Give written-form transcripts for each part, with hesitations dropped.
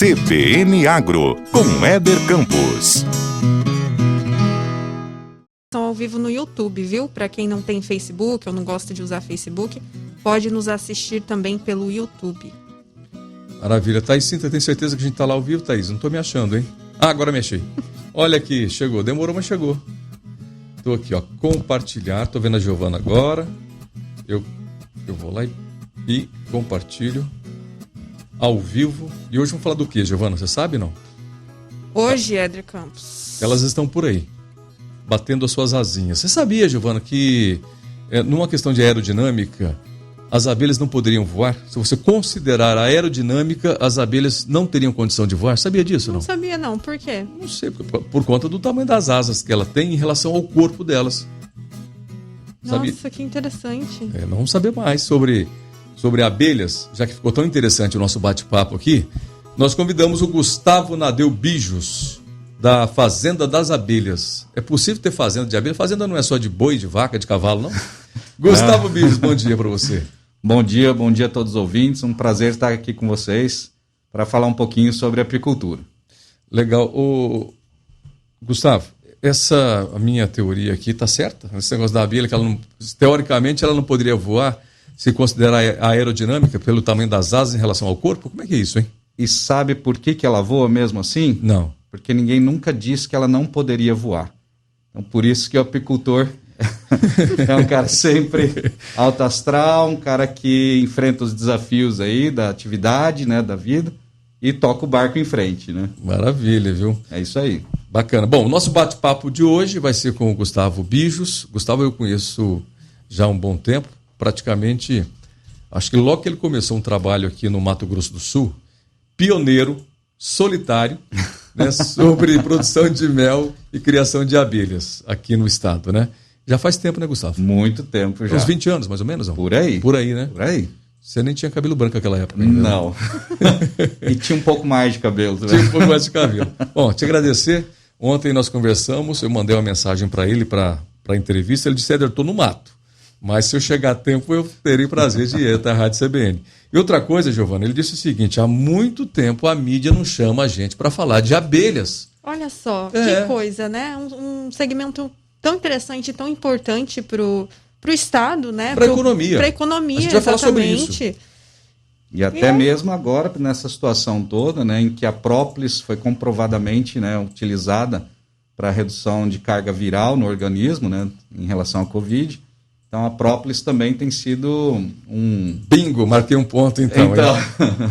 CBN Agro, com Éder Campos. Estão ao vivo no YouTube, viu? Para quem não tem Facebook ou não gosta de usar Facebook, pode nos assistir também pelo YouTube. Maravilha. Thaís, sim, tem certeza que a gente tá lá ao vivo, Thaís? Não tô me achando, hein? Ah, agora me achei. Olha aqui, chegou. Demorou, mas chegou. Tô aqui, ó, compartilhar. Tô vendo a Giovana agora. Eu vou lá e compartilho ao vivo. E hoje vamos falar do que, Giovana? Você sabe, não? Hoje, Éder Campos. Elas estão por aí, batendo as suas asinhas. Você sabia, Giovana, que numa questão de aerodinâmica, as abelhas não poderiam voar? Se você considerar a aerodinâmica, as abelhas não teriam condição de voar? Sabia disso, não? Não sabia, não. Por quê? Não sei, por conta do tamanho das asas que ela tem em relação ao corpo delas. Nossa, que interessante. Nós vamos saber mais sobre abelhas, já que ficou tão interessante o nosso bate-papo aqui. Nós convidamos o Gustavo Nadeu Bijos, da Fazenda das Abelhas. É possível ter fazenda de abelha? Fazenda não é só de boi, de vaca, de cavalo, não? Gustavo Bijos, bom dia para você. Bom dia a todos os ouvintes. Um prazer estar aqui com vocês para falar um pouquinho sobre apicultura. Legal. Gustavo, a minha teoria aqui está certa? Esse negócio da abelha, que teoricamente ela não poderia voar se considerar a aerodinâmica pelo tamanho das asas em relação ao corpo? Como é que é isso, hein? E sabe por que ela voa mesmo assim? Não. Porque ninguém nunca disse que ela não poderia voar. Então, por isso que o apicultor é um cara sempre alto astral, um cara que enfrenta os desafios aí da atividade, né, da vida, e toca o barco em frente, né? Maravilha, viu? É isso aí. Bacana. Bom, o nosso bate-papo de hoje vai ser com o Gustavo Bijos. Gustavo eu conheço já há um bom tempo, praticamente, acho que logo que ele começou um trabalho aqui no Mato Grosso do Sul, pioneiro, solitário, né, sobre produção de mel e criação de abelhas aqui no estado, né? Já faz tempo, né, Gustavo? Muito tempo já. Uns 20 anos, mais ou menos? Não? Por aí. Por aí, né? Por aí. Você nem tinha cabelo branco naquela época ainda. Não. E tinha um pouco mais de cabelo. Né? Tinha um pouco mais de cabelo. Bom, te agradecer. Ontem nós conversamos, eu mandei uma mensagem para ele, para a entrevista, ele disse, Éder, eu estou no mato. Mas se eu chegar a tempo, eu terei prazer de ir até a Rádio CBN. E outra coisa, Giovana, ele disse o seguinte, há muito tempo a mídia não chama a gente para falar de abelhas. Olha só, que coisa, né? Um segmento tão interessante, tão importante pro estado, né? Para a economia. Para a economia, a gente vai falar sobre isso. E até mesmo agora, nessa situação toda, né, em que a própolis foi comprovadamente, né, utilizada para redução de carga viral no organismo, né, em relação à Covid. Então, a própolis também tem sido um... Bingo, marquei um ponto então.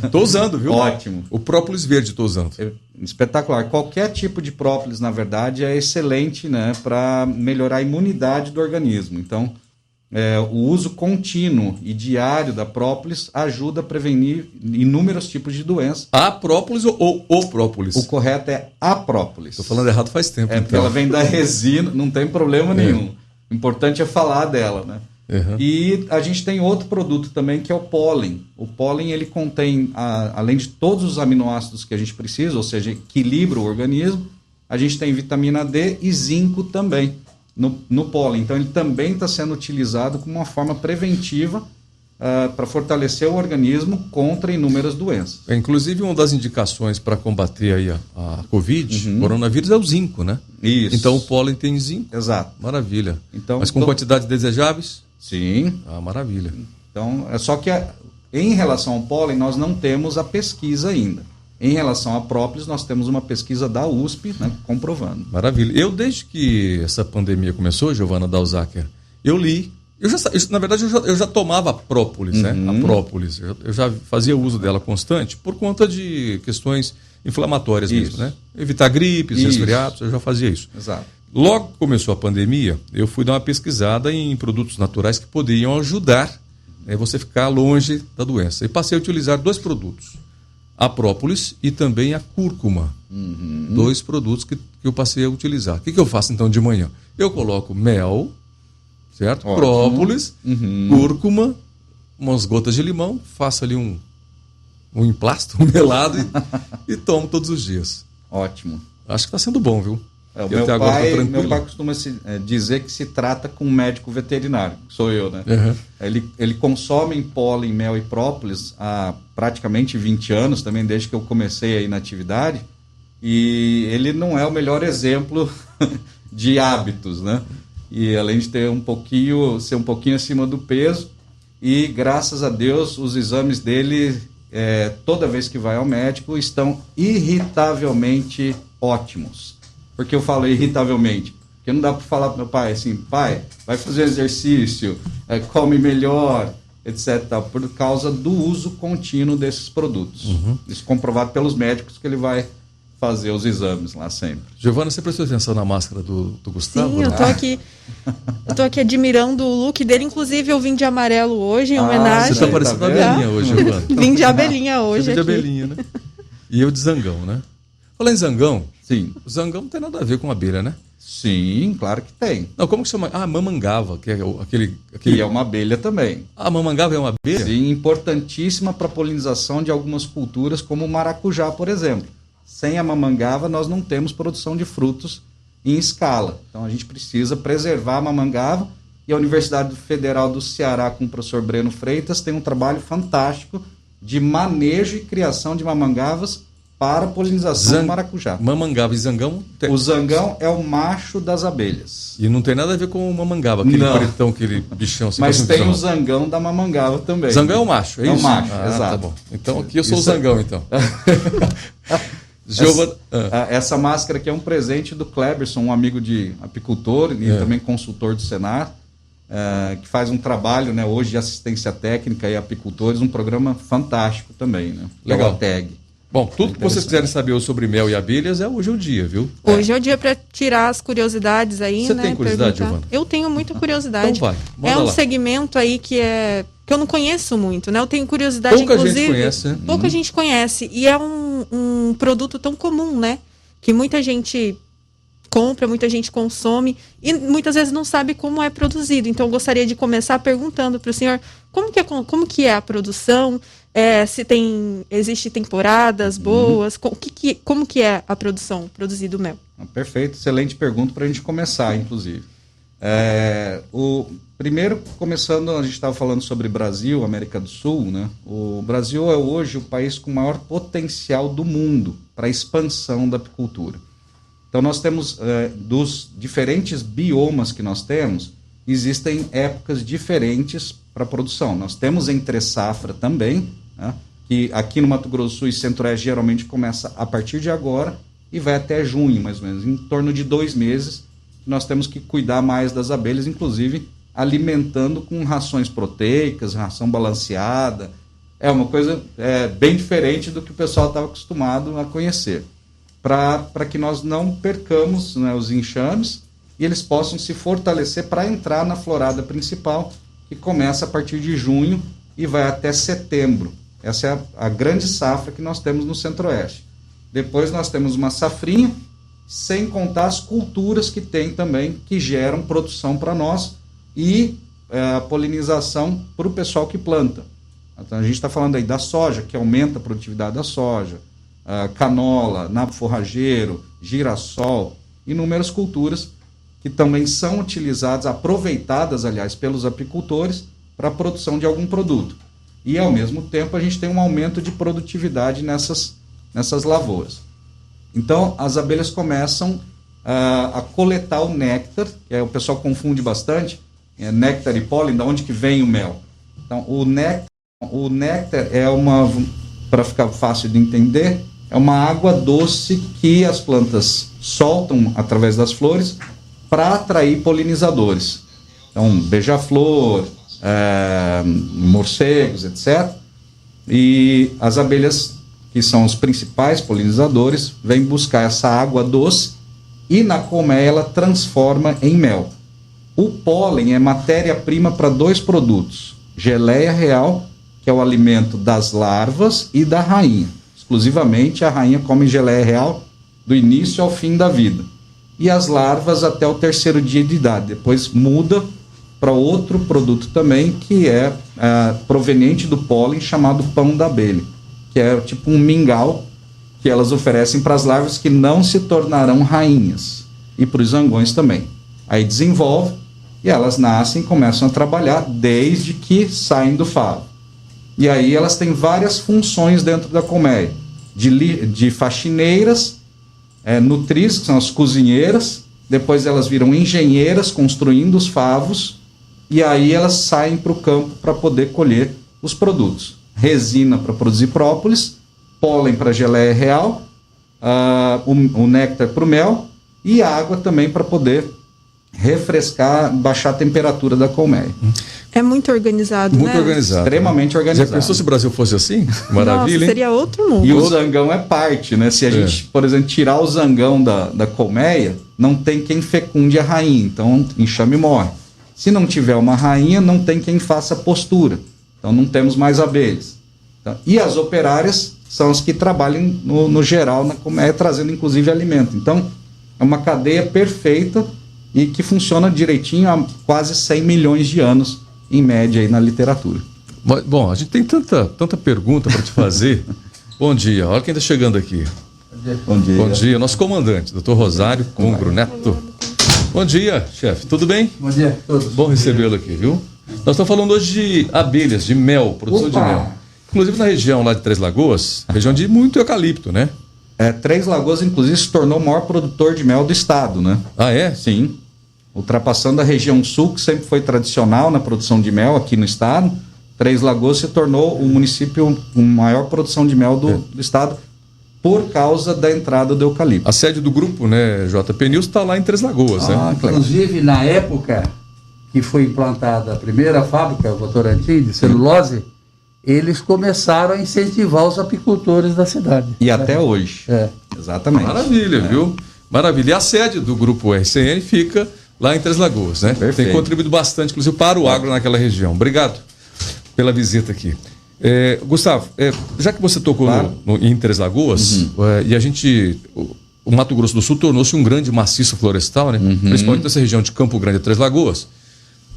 Estou usando, viu? Ótimo. O própolis verde estou usando. Espetacular. Qualquer tipo de própolis, na verdade, é excelente, né, para melhorar a imunidade do organismo. Então, o uso contínuo e diário da própolis ajuda a prevenir inúmeros tipos de doenças. A própolis ou o própolis? O correto é a própolis. Estou falando errado faz tempo. Porque ela vem da resina, não tem problema nenhum. O importante é falar dela, né? Uhum. E a gente tem outro produto também, que é o pólen. O pólen, ele contém, além de todos os aminoácidos que a gente precisa, ou seja, equilibra o organismo, a gente tem vitamina D e zinco também no pólen. Então, ele também está sendo utilizado como uma forma preventiva para fortalecer o organismo contra inúmeras doenças. Inclusive, uma das indicações para combater aí a Covid, coronavírus, é o zinco, né? Isso. Então, o pólen tem zinco. Exato. Maravilha. Então, mas com quantidades desejáveis? Sim. Ah, maravilha. Então, só que em relação ao pólen, nós não temos a pesquisa ainda. Em relação à própolis, nós temos uma pesquisa da USP, né, comprovando. Maravilha. Eu, desde que essa pandemia começou, Giovana Dalzaker, eu li. Na verdade, eu já tomava própolis, né? A própolis. Eu já fazia uso dela constante por conta de questões inflamatórias mesmo, né? Evitar gripes, resfriados, eu já fazia isso. Exato. Logo que começou a pandemia, eu fui dar uma pesquisada em produtos naturais que poderiam ajudar você ficar longe da doença. E passei a utilizar 2 produtos. A própolis e também a cúrcuma. 2 produtos que eu passei a utilizar. O que eu faço então de manhã? Eu coloco mel, certo? Ótimo. Própolis, cúrcuma, umas gotas de limão, faço ali um emplasto, um melado e tomo todos os dias. Ótimo. Acho que está sendo bom, viu? Eu até agora tô tranquilo. Meu pai costuma dizer que se trata com um médico veterinário, que sou eu, né? Ele consome pólen, mel e própolis há praticamente 20 anos, também desde que eu comecei aí na atividade, e ele não é o melhor exemplo de hábitos, né? E além de ser um pouquinho acima do peso, e graças a Deus os exames dele, toda vez que vai ao médico, estão irritavelmente ótimos. Por que eu falo irritavelmente? Porque não dá para falar para meu pai assim, pai, vai fazer exercício, come melhor, etc. Por causa do uso contínuo desses produtos. Isso comprovado pelos médicos que ele vai fazer os exames lá sempre. Giovana, você prestou atenção na máscara do Gustavo? Sim, eu tô aqui admirando o look dele. Inclusive, eu vim de amarelo hoje, em homenagem. Você tá parecendo abelhinha hoje, Giovana. Vim de abelhinha hoje. Você vem de abelhinha, né? E eu de zangão, né? Falando em zangão, sim. O zangão não tem nada a ver com abelha, né? Sim, claro que tem. Não, como que chama? mamangava, que é aquele... Que é uma abelha também. Mamangava é uma abelha? Sim, importantíssima para a polinização de algumas culturas, como o maracujá, por exemplo. Sem a mamangava, nós não temos produção de frutos em escala. Então, a gente precisa preservar a mamangava, e a Universidade Federal do Ceará, com o professor Breno Freitas, tem um trabalho fantástico de manejo e criação de mamangavas para a polinização do maracujá. Mamangava e zangão? O zangão é o macho das abelhas. E não tem nada a ver com o mamangava, aquele paretão, aquele bichão. Assim, mas tem o zangão da mamangava também. Zangão é o macho, é isso? É o macho, exato. Tá bom. Então aqui eu sou o zangão, então. Essa máscara aqui é um presente do Kleberson, um amigo de apicultor e também consultor do Senar, que faz um trabalho, né, hoje de assistência técnica e apicultores, um programa fantástico também, né? Legal. É o TAG. Bom, tudo que vocês quiserem saber sobre mel e abelhas, hoje é o dia, viu? Hoje é o dia para tirar as curiosidades aí, Você né? tem curiosidade, Giovana? Eu tenho muita curiosidade. Então vai, manda lá. Segmento aí que eu não conheço muito, né? Eu tenho curiosidade, pouca inclusive... gente conhece, né? Pouca gente conhece. E é um produto tão comum, né? Que muita gente compra, muita gente consome e muitas vezes não sabe como é produzido. Então eu gostaria de começar perguntando para o senhor como que é a produção, se existe temporadas boas, como que é a produção, produzido mel? Perfeito, excelente pergunta para a gente começar, inclusive. Primeiro, começando, a gente estava falando sobre Brasil, América do Sul, né? O Brasil é hoje o país com maior potencial do mundo para a expansão da apicultura. Então, nós temos, dos diferentes biomas que nós temos, existem épocas diferentes para a produção. Nós temos entre safra também, né, que aqui no Mato Grosso do Sul e Centro-Oeste geralmente começa a partir de agora e vai até junho, mais ou menos, em torno de 2 meses. Nós temos que cuidar mais das abelhas, inclusive alimentando com rações proteicas, ração balanceada. É uma coisa bem diferente do que o pessoal estava acostumado a conhecer, para que nós não percamos, né, os enxames e eles possam se fortalecer para entrar na florada principal, que começa a partir de junho e vai até setembro. Essa é a grande safra que nós temos no Centro-Oeste. Depois nós temos uma safrinha, sem contar as culturas que tem também, que geram produção para nós e a polinização para o pessoal que planta. Então a gente está falando aí da soja, que aumenta a produtividade da soja, canola, nabo forrageiro, girassol, inúmeras culturas que também são utilizadas, aproveitadas, aliás, pelos apicultores para a produção de algum produto. E, ao mesmo tempo, a gente tem um aumento de produtividade nessas lavouras. Então, as abelhas começam a coletar o néctar, que o pessoal confunde bastante, néctar e pólen, de onde que vem o mel. Então, o néctar é para ficar fácil de entender, é uma água doce que as plantas soltam através das flores para atrair polinizadores. Então, beija-flor, morcegos, etc. E as abelhas, que são os principais polinizadores, vêm buscar essa água doce e na colmeia ela transforma em mel. O pólen é matéria-prima para 2 produtos: geleia real, que é o alimento das larvas, e da rainha. Exclusivamente a rainha come geleia real do início ao fim da vida. E as larvas até o 3º dia de idade. Depois muda para outro produto também, que é proveniente do pólen, chamado pão da abelha, que é tipo um mingau que elas oferecem para as larvas que não se tornarão rainhas. e para os zangões também. Aí desenvolve e elas nascem e começam a trabalhar desde que saem do favo. E aí elas têm várias funções dentro da colmeia, de faxineiras, nutrizes, que são as cozinheiras, depois elas viram engenheiras construindo os favos, e aí elas saem para o campo para poder colher os produtos. Resina para produzir própolis, pólen para geleia real, o néctar para o mel e água também para poder refrescar, baixar a temperatura da colmeia. É muito organizado, Muito né? organizado. Extremamente organizado. Já pensou se o Brasil fosse assim? Maravilha, Nossa, hein? seria outro mundo. E o zangão é parte, né? Se a gente, por exemplo, tirar o zangão da colmeia, não tem quem fecunde a rainha, então enxame morre. Se não tiver uma rainha, não tem quem faça postura, então não temos mais abelhas. Então, e as operárias são as que trabalham no geral na colmeia, trazendo inclusive alimento. Então é uma cadeia perfeita e que funciona direitinho há quase 100 milhões de anos, em média, aí na literatura. Bom, a gente tem tanta pergunta para te fazer. Bom dia, olha quem está chegando aqui. Bom dia. Bom dia, nosso comandante, Dr. Rosário Congro Neto. Bom dia, chefe, tudo bem? Bom dia a todos. Bom recebê-lo aqui, viu? Nós estamos falando hoje de abelhas, de mel, produção de mel. Inclusive na região lá de Três Lagoas, região de muito eucalipto, né? Três Lagoas, inclusive, se tornou o maior produtor de mel do estado, né? Ah, é? Sim. Ultrapassando a região sul, que sempre foi tradicional na produção de mel aqui no estado, Três Lagoas se tornou o município com maior produção de mel do estado por causa da entrada do eucalipto. A sede do grupo, né, JP News, está lá em Três Lagoas, né? Inclusive, na época que foi implantada a primeira fábrica, Votorantim, de celulose, eles começaram a incentivar os apicultores da cidade. E até hoje. Exatamente. Maravilha, viu? Maravilha. E a sede do grupo RCN fica lá em Três Lagoas, né? Perfeito. Tem contribuído bastante, inclusive, para o agro naquela região. Obrigado pela visita aqui. Gustavo, já que você tocou em Três Lagoas, e a gente, o Mato Grosso do Sul tornou-se um grande maciço florestal, né? Principalmente nessa região de Campo Grande e Três Lagoas.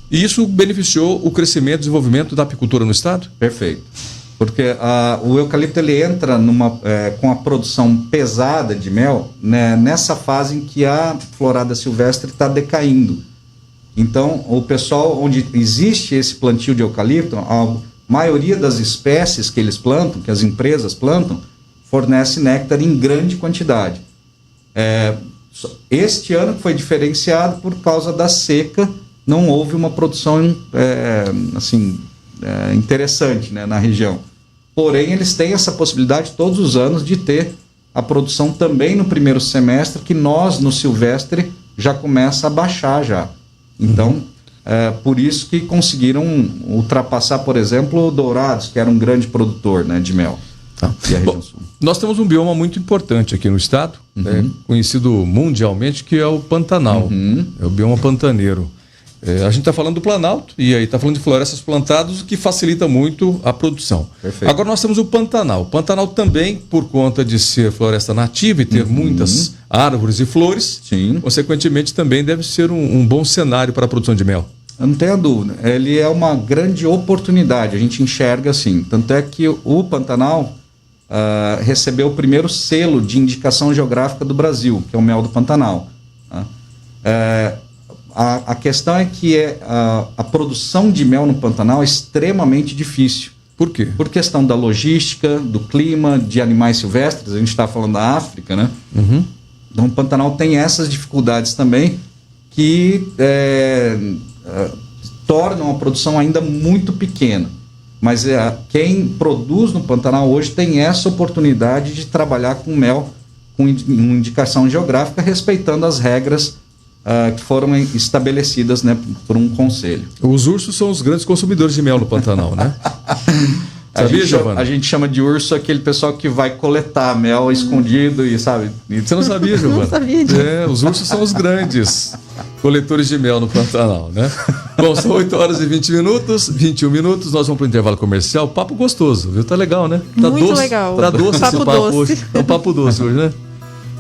E isso beneficiou o crescimento e desenvolvimento da apicultura no estado? Perfeito. Porque o eucalipto ele entra com a produção pesada de mel, né, nessa fase em que a florada silvestre está decaindo. Então, o pessoal, onde existe esse plantio de eucalipto, a maioria das espécies que eles plantam, que as empresas plantam, fornece néctar em grande quantidade. Este ano foi diferenciado por causa da seca, não houve uma produção interessante, né, na região. Porém, eles têm essa possibilidade todos os anos de ter a produção também no primeiro semestre, que nós, no silvestre, já começa a baixar já. Então, por isso que conseguiram ultrapassar, por exemplo, o Dourados, que era um grande produtor, né, de mel. Tá. E a região sul. Nós temos um bioma muito importante aqui no estado, conhecido mundialmente, que é o Pantanal. É o bioma pantaneiro. A gente está falando do Planalto e aí está falando de florestas plantadas, o que facilita muito a produção. Perfeito. Agora nós temos o Pantanal. O Pantanal também, por conta de ser floresta nativa e ter muitas árvores e flores, Sim. consequentemente também deve ser um bom cenário para a produção de mel. Eu não tenho a dúvida. Ele é uma grande oportunidade, a gente enxerga assim. Tanto é que o Pantanal recebeu o primeiro selo de indicação geográfica do Brasil, que é o mel do Pantanal. A questão é que a produção de mel no Pantanal é extremamente difícil. Por quê? Por questão da logística, do clima, de animais silvestres, a gente está falando da África, né? Então o Pantanal tem essas dificuldades também que tornam a produção ainda muito pequena. Mas quem produz no Pantanal hoje tem essa oportunidade de trabalhar com mel com indicação geográfica, respeitando as regras que foram estabelecidas, né, por um conselho. Os ursos são os grandes consumidores de mel no Pantanal, né? Sabia, Giovana? A gente chama de urso aquele pessoal que vai coletar mel escondido e, sabe... Você não sabia, Giovana? Não sabia disso. Os ursos são os grandes coletores de mel no Pantanal, né? Bom, são 8 horas e 21 minutos, nós vamos para o intervalo comercial. Papo gostoso, viu? Tá legal, né? Tá Muito doce, legal. Tá doce Papo esse papo doce. hoje. É um papo doce hoje, né?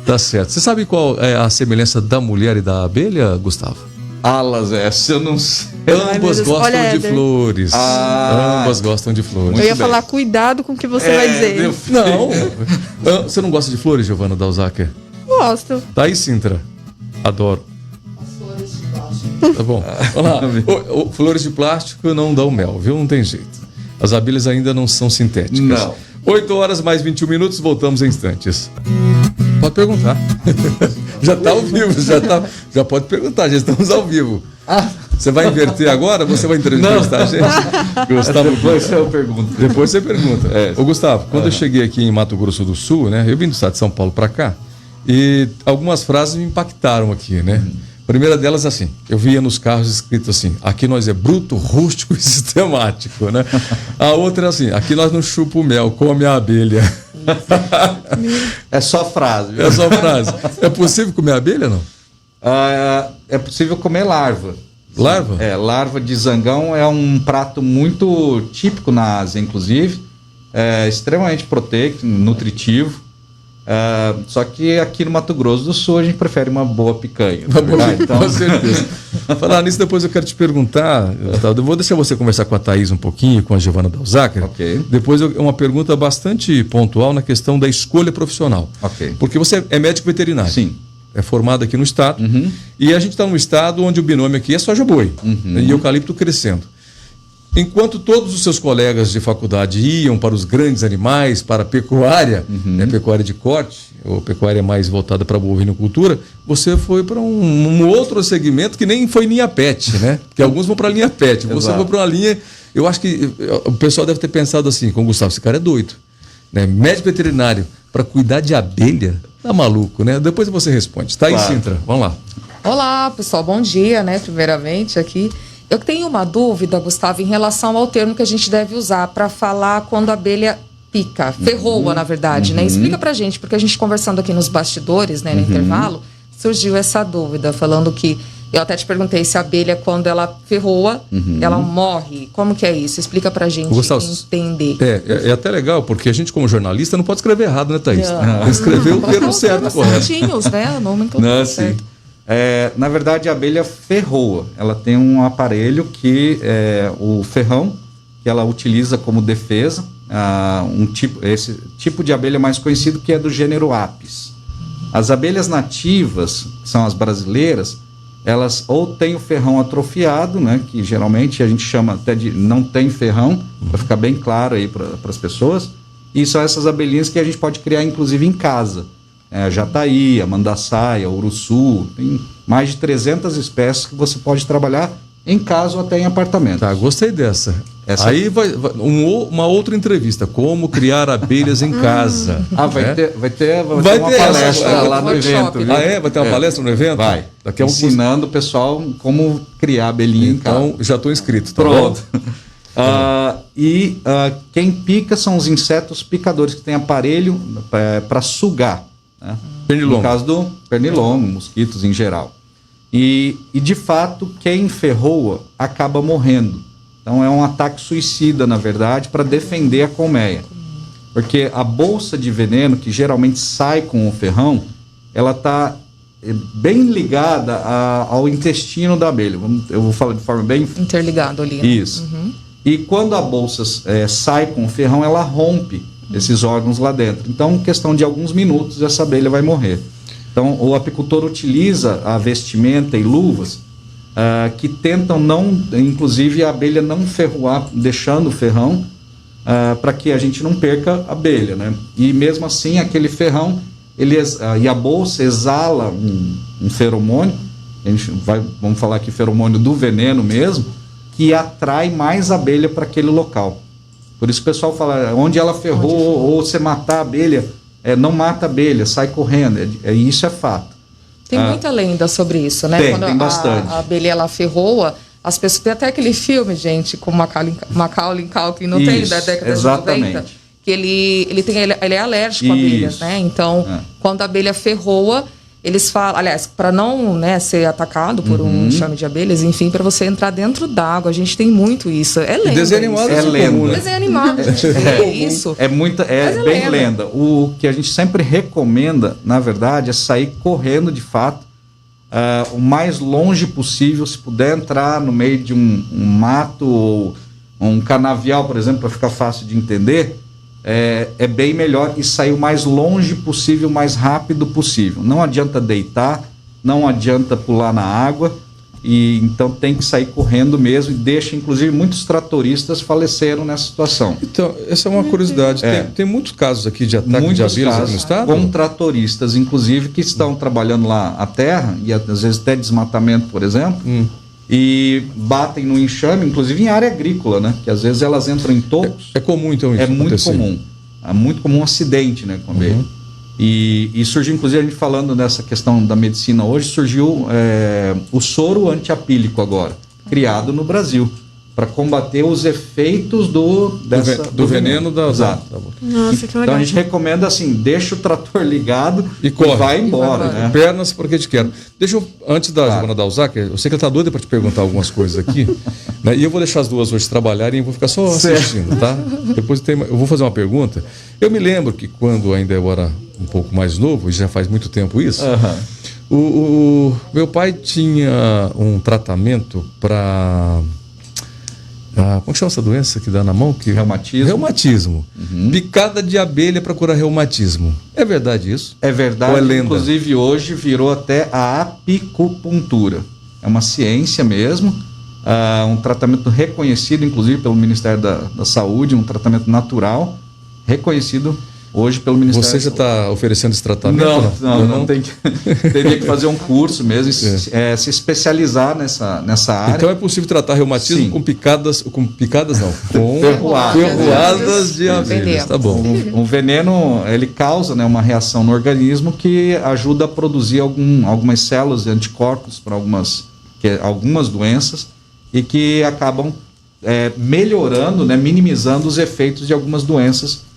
Tá certo. Você sabe qual é a semelhança da mulher e da abelha, Gustavo? Alas, essa eu não sei. Ambas Deus. gostam Olha, de Éder. flores. Ambas gostam de flores. Eu ia bem. falar, cuidado com o que você vai dizer. Não. Você não gosta de flores, Giovana Dalzaker? Gosto. Tá aí, Sintra. Adoro. Tá bom. Vamos lá. Flores de plástico não dão mel, viu? Não tem jeito. As abelhas ainda não são sintéticas. Não. 8 horas mais 21 minutos, voltamos em instantes. Pode perguntar. Já está ao vivo, já pode perguntar, já estamos ao vivo. Você vai inverter agora? Você vai entrevistar a gente? Gustavo, Depois eu pergunto. Depois você pergunta. Ô Gustavo, quando eu cheguei aqui em Mato Grosso do Sul, né? Eu vim do estado de São Paulo para cá e algumas frases me impactaram aqui, né? A primeira delas, assim, eu via nos carros escrito assim: aqui nós é bruto, rústico e sistemático, né? A outra é assim: aqui nós não chupa o mel, come a abelha. É só frase. Viu? É só frase. É possível comer abelha, não? É possível comer larva. Larva? Larva de zangão é um prato muito típico na Ásia, inclusive. É extremamente proteico, nutritivo. Só que aqui no Mato Grosso do Sul a gente prefere uma boa picanha. Então... Com certeza. Falar nisso, depois eu quero te perguntar. Eu vou deixar você conversar com a Thaís um pouquinho, com a Giovana Dalzacre. Ok. Depois uma pergunta bastante pontual na questão da escolha profissional. Ok. Porque você é médico veterinário. Sim. É formado aqui no estado. E a gente está num estado onde o binômio aqui é soja boi. E eucalipto crescendo. Enquanto todos os seus colegas de faculdade iam para os grandes animais, para a pecuária, pecuária de corte, ou pecuária mais voltada para a bovinocultura, você foi para um outro segmento que nem foi linha pet, né? Porque alguns vão para a linha pet, você foi para uma linha... Eu acho que o pessoal deve ter pensado assim, com o Gustavo, esse cara é doido, né? Médico veterinário para cuidar de abelha, tá maluco, né? Depois você responde. Thaís Sintra, vamos lá. Olá, pessoal, bom dia, né? Primeiramente aqui. Eu tenho uma dúvida, Gustavo, em relação ao termo que a gente deve usar para falar quando a abelha pica, ferroa, na verdade, né? Explica pra gente, porque a gente conversando aqui nos bastidores, né, no intervalo, surgiu essa dúvida, falando que, eu até te perguntei se a abelha, quando ela ferroa, ela morre. Como que é isso? Explica pra gente entender. É até legal, porque a gente, como jornalista, não pode escrever errado, né, Thaís? Escrever o termo certo, correto. Certinhos, né? Não, certo. Na verdade, a abelha ferroa. Ela tem um aparelho que é o ferrão, que ela utiliza como defesa. Esse tipo de abelha mais conhecido, que é do gênero Apis. As abelhas nativas, que são as brasileiras, elas ou têm o ferrão atrofiado, né, que geralmente a gente chama até de não tem ferrão, para ficar bem claro aí para as pessoas. E são essas abelhinhas que a gente pode criar, inclusive, em casa. A jataí, a mandaçaia, o uruçu, tem mais de 300 espécies que você pode trabalhar em casa ou até em apartamento. Tá, gostei dessa. Aí vai uma outra entrevista, como criar abelhas em casa. Vai ter uma palestra lá no evento. Viu? Vai ter uma palestra no evento? Vai. Ensinando o pessoal como criar abelhinha em casa. Então, já estou inscrito. Tá pronto. Quem pica são os insetos picadores, que têm aparelho para sugar. Né? Pernilongo. No caso do pernilongo, mosquitos em geral. E de fato, quem ferroa acaba morrendo. Então é um ataque suicida, na verdade, para defender a colmeia. Porque a bolsa de veneno, que geralmente sai com o ferrão, ela está bem ligada ao intestino da abelha. Eu vou falar de forma bem... interligado ali. Né? Isso. E quando a bolsa sai com o ferrão, ela rompe esses órgãos lá dentro. Então, em questão de alguns minutos, essa abelha vai morrer. Então, o apicultor utiliza a vestimenta e luvas que tentam inclusive a abelha não ferroar, deixando o ferrão, para que a gente não perca a abelha, né? E mesmo assim, aquele ferrão, e a bolsa exala um feromônio, vamos falar aqui feromônio do veneno mesmo, que atrai mais abelha para aquele local. Por isso o pessoal fala, onde ela ferrou, ou você matar a abelha, não mata a abelha, sai correndo. Isso é fato. Tem muita lenda sobre isso, né? Quando tem bastante. A abelha, ela ferroa, as pessoas... Tem até aquele filme, gente, com Macaulay Culkin, não tem, da década de 90? Que ele é alérgico a abelhas, né? Então, quando a abelha ferroa, eles falam... Aliás, para não, né, ser atacado por um enxame de abelhas, enfim, para você entrar dentro d'água. A gente tem muito isso. É lenda. Desenho animado é lenda. Desenho animado, a gente vê isso. É bem lenda. O que a gente sempre recomenda, na verdade, é sair correndo de fato, o mais longe possível. Se puder entrar no meio de um mato ou um canavial, por exemplo, para ficar fácil de entender, é bem melhor, e sair o mais longe possível, o mais rápido possível. Não adianta deitar, não adianta pular na água, e então tem que sair correndo mesmo, e deixa, inclusive, muitos tratoristas faleceram nessa situação. Então, essa é uma curiosidade. Tem muitos casos aqui de ataque de Muitos abelhas aqui casos no estado? com tratoristas, inclusive, que estão trabalhando lá a terra, e às vezes até desmatamento, por exemplo, e batem no enxame, inclusive em área agrícola, né? Que às vezes elas entram em tocos. É comum, então, isso muito acontecer? comum. É muito comum um acidente, né, com a abelha. E surgiu, inclusive, a gente falando nessa questão da medicina hoje, surgiu o soro antiapílico agora, criado no Brasil, para combater os efeitos do veneno da... Exato. Nossa, que legal. Então a gente recomenda assim, deixa o trator ligado E corre. vai embora. Né? Pernas porque te quero. Deixa eu, antes da Giovana dar o Zac, eu sei que ela está doida para te perguntar algumas coisas aqui, né? E eu vou deixar as duas hoje trabalharem e vou ficar só assistindo, tá? Depois eu vou fazer uma pergunta. Eu me lembro que quando ainda eu era um pouco mais novo, e já faz muito tempo isso, o meu pai tinha um tratamento para... como chama essa doença que dá na mão? Reumatismo. Reumatismo. Picada de abelha para curar reumatismo. É verdade isso? É verdade. Ou é lenda? Inclusive hoje virou até a apicultura. É uma ciência mesmo, um tratamento reconhecido, inclusive pelo Ministério da Saúde, um tratamento natural, reconhecido hoje pelo Ministério Você já da Saúde. está oferecendo esse tratamento? Não tem que, teria que fazer um curso mesmo, se especializar nessa área. Então é possível tratar reumatismo com picadas não, com ferroadas de abelhas, tá bom. O veneno, ele causa, né, uma reação no organismo que ajuda a produzir algumas células de anticorpos para algumas doenças e que acabam melhorando, né, minimizando os efeitos de algumas doenças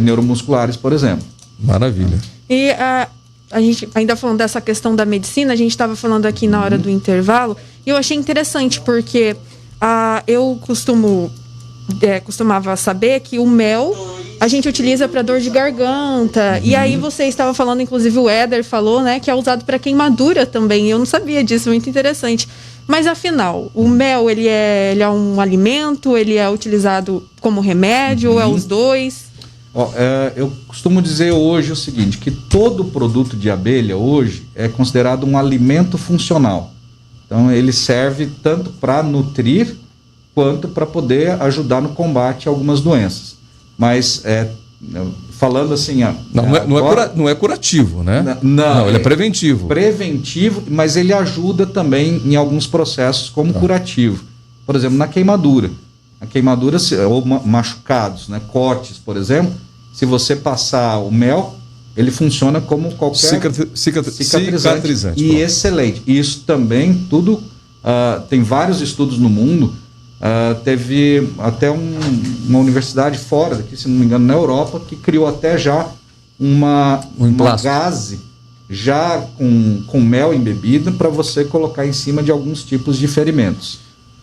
neuromusculares, por exemplo. Maravilha. E a gente, ainda falando dessa questão da medicina, a gente estava falando aqui na hora do intervalo, e eu achei interessante, porque eu costumava saber que o mel a gente utiliza para dor de garganta, e aí você estava falando, inclusive o Éder falou, né, que é usado para queimadura também, eu não sabia disso, muito interessante. Mas afinal, o mel, ele é um alimento, ele é utilizado como remédio, ou é os dois? Eu costumo dizer hoje o seguinte, que todo produto de abelha hoje é considerado um alimento funcional. Então ele serve tanto para nutrir quanto para poder ajudar no combate a algumas doenças. Mas falando assim... Não é curativo, né? Não, ele é preventivo. Preventivo, mas ele ajuda também em alguns processos como curativo. Por exemplo, na queimadura. A queimadura, ou machucados, né? Cortes, por exemplo, se você passar o mel, ele funciona como qualquer cicatrizante. E excelente. Isso também, tudo, tem vários estudos no mundo. Teve até uma universidade fora daqui, se não me engano, na Europa, que criou até já uma gaze já com mel embebido para você colocar em cima de alguns tipos de ferimentos.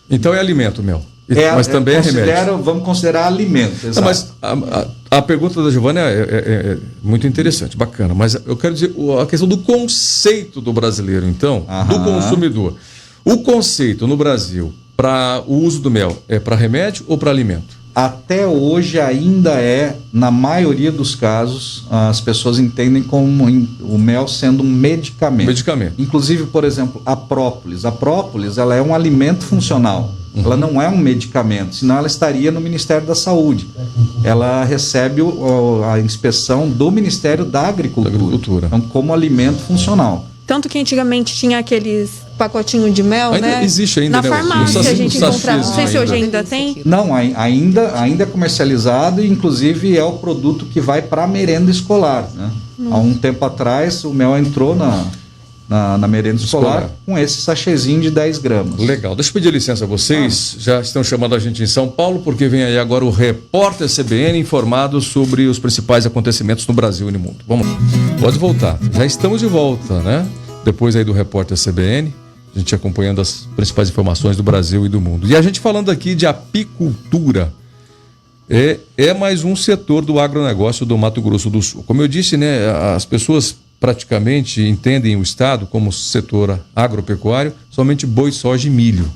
Então é alimento, mel. Mas também é remédio. Vamos considerar alimento. Não, mas a pergunta da Giovana é muito interessante, bacana. Mas eu quero dizer a questão do conceito do brasileiro, então, do consumidor. O conceito no Brasil para o uso do mel é para remédio ou para alimento? Até hoje ainda na maioria dos casos, as pessoas entendem como o mel sendo um medicamento. Inclusive, por exemplo, a própolis. A própolis, ela é um alimento funcional. Ela não é um medicamento, senão ela estaria no Ministério da Saúde. Ela recebe a inspeção do Ministério da Agricultura. Então, como alimento funcional. Tanto que antigamente tinha aqueles pacotinhos de mel, ainda existe ainda, na farmácia a gente comprava. Não sei se hoje ainda tem. Não, ainda é comercializado e inclusive é o produto que vai para a merenda escolar, né? Há um tempo atrás o mel entrou na merenda escolar com esse sachêzinho de 10 gramas. Legal. Deixa eu pedir licença a vocês. Já estão chamando a gente em São Paulo, porque vem aí agora o repórter CBN informado sobre os principais acontecimentos no Brasil e no mundo. Vamos lá. Pode voltar. Já estamos de volta, né? Depois aí do repórter CBN, a gente acompanhando as principais informações do Brasil e do mundo. E a gente falando aqui de apicultura. É mais um setor do agronegócio do Mato Grosso do Sul. Como eu disse, né, as pessoas praticamente entendem o estado como setor agropecuário, somente boi, soja e milho.